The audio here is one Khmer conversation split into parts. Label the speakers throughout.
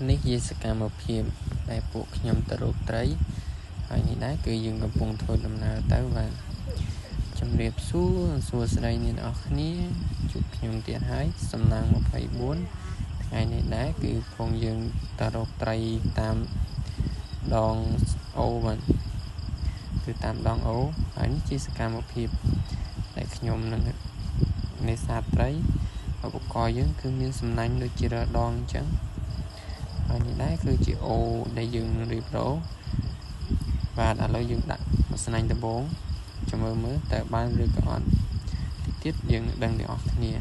Speaker 1: នេះជាសកម្មភាពដែលពួកខ្ញុំទៅរកត្រីហើយនេះដែរគឺយើងកំពុងធ្វើដំណើរទៅបាទជំរាបសួរស្ដីអ្នកនរគ្នាជួបខ្ញុំទៀតហើយសំណាង24ថ្ងៃនេះដែរគឺផងយើងទៅរកត្រីតាមដងអូបាទគឺតាមដងអូហើយនេះជាសកម្មភាពដែលខ្ញុំនឹងនេសាទត្រីឧបករណ៍យើងគឺមានសំណាញ់ដូចជារដងអញ្ចឹងហើយនេះដែរគឺជាអូដែលយើងរៀបរកបាទឥឡូវយើងដាក់សំណាញ់ដំបងចាំមើលតើបានឬក៏អត់តិចទៀតយើងដឹងទាំងអស់គ្នា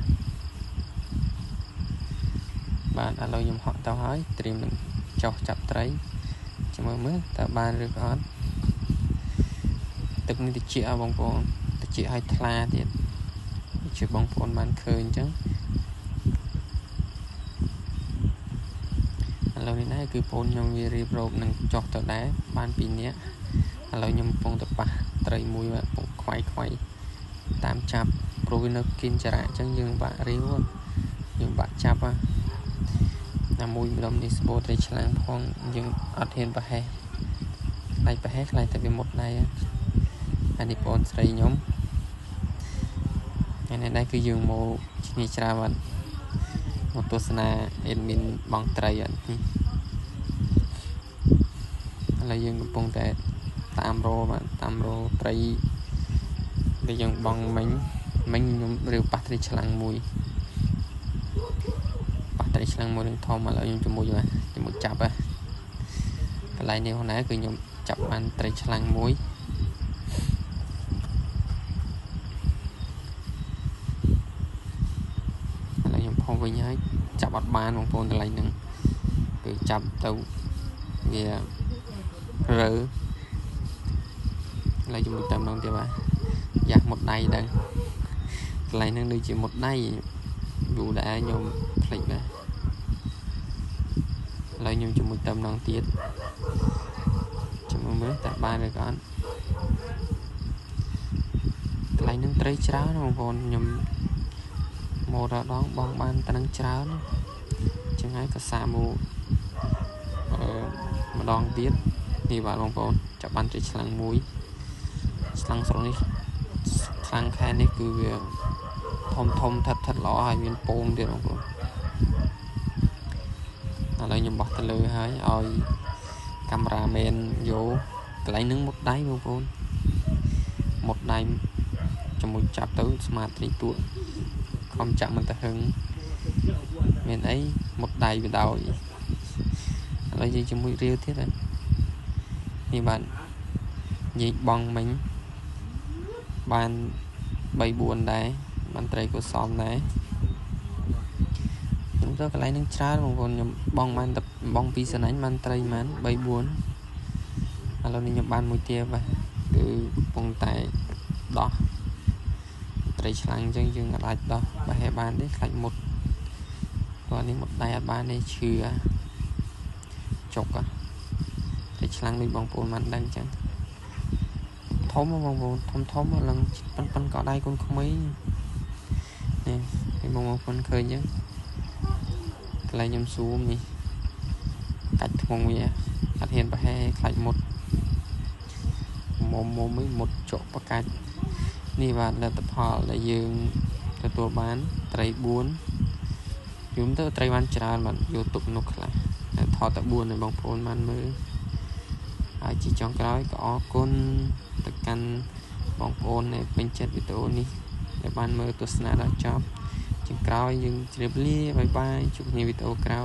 Speaker 1: បាទឥឡូវខ្ញុំហក់ទៅហើយត្រៀមនឹងចុះចាប់ត្រីចាំមើលតើបានឬក៏អត់ទឹកនេះតិចបងប្អូនតិចឲ្យថ្លាទៀតជាបងប្អូនបានឃើញអញ្ចឹងឥឡូវនេះដែរគឺបងខ្ញុំវារៀបរកនឹងចុះទៅដែរបាន2នាក់ឥឡូវខ្ញុំកំពុងទៅប៉ះត្រីមួយពុកខ្វាយតាមចាប់ព្រោះវានៅគិនចរៈអញ្ចឹងយើងបាក់រៀវយើងបាក់ចាប់ណាមួយម្ដុំនេះស្បូរត្រីឆ្លាំងផងយើងអត់ហ៊ានប្រហែសខ្លាចប្រហែសខ្លាចតែវាមុតដៃហើយនេះបងស្រីខ្ញុំហើយនេះដែរគឺយើងមកឈ្នះច្រើនអត់មកទស្សនាអេដមីនបងត្រីអត់នេះឥឡូវយើងកំពុងតែតាមរត្រីដែលយើងបងមិញខ្ញុំរៀបប៉ះត្រីឆ្លាំងមួយនឹងធំឥឡូវខ្ញុំជាមួយចាប់កន្លែងនេះហ្នឹងគឺខ្ញុំចាប់បានត្រីឆ្លាំងមួយឥឡូវខ្ញុំផុសវិញហើយចាប់អត់បានបងប្អូនកន្លែងហ្នឹងគឺចាប់ទៅវារើឥឡូវជាមួយតាមម្ដងទៀតបាទយ៉ាស់មុតដៃដែរកន្លែងហ្នឹងដូចជាមុតដៃយូរដែរខ្ញុំភ្លេចដែរឥឡូវខ្ញុំជាមួយតាមម្ដងទៀតជាមួយមើលតើបានឬក៏អត់កន្លែងហ្នឹងត្រីច្រើនបងប្អូនខ្ញុំមករដងបងបានតែនឹងច្រើនចឹងហើយក៏សាមកម្ដងទៀតនេះបាទបងប្អូនចាប់បានត្រីឆ្លាំងមួយឆ្លាំងស្រុកនេះខ្លាំងខែនេះគឺវាធំថិតល្អហើយមានពងទៀតបងប្អូនឥឡូវខ្ញុំបោះទៅលើហើយឲ្យកាមេរ៉ាមែនយកកន្លែងហ្នឹងមុតដៃបងប្អូនមុតដៃជាមួយចាប់ទៅស្មាតត្រីទួតខំចាក់មិនទៅហឹងមានអីមុតដៃវាដោយឥឡូវយើងជាមួយរាវទៀតនេះបាទនិយាយបងមិញបាន3-4ដែរបានត្រីក៏សមដែរខ្ញុំទៅកន្លែងនឹងច្រើនបងប្អូនខ្ញុំបងបានតែបងពីសណាញ់បានត្រីបាន3-4ឥឡូវនេះខ្ញុំបានមួយទៀតបាទគឺកំពុងតែដោះត្រីឆ្លាំងអញ្ចឹងយើងអាចដោះប្រហែលបានទេខ្លាច់មុតព្រោះនេះមុតដៃអត់បានទេឈឺចុកត្រីឆ្លាំងដូចបងប្អូនបានដឹងអញ្ចឹងធំបងប្អូនធំឡើងប៉ុនកោដៃកូនក្មេងនេះឲ្យបងប្អូនឃើញអញ្ចឹងកន្លែងខ្ញុំស៊ូមនេះកាច់ធ្ងន់វាអត់ហ៊ានប្រហែលខ្លាច់មុតមុតចុកបកាច់នេះបាទលទ្ធផលដែលយើងទទួលបានត្រី4យំទៅត្រីបានច្រើនបាទយកទុកនោះខ្លះថតតែ4ឲ្យបងប្អូនបានមើលហើយជាចុងក្រោយក៏អរគុណទៅកាន់បងប្អូនដែលពេញចិត្តវីដេអូនេះដែលបានមើលទស្សនាដល់ចប់ជាក្រោយយើងជម្រាបលាបាយបាយជួបគ្នាវីដេអូក្រោយ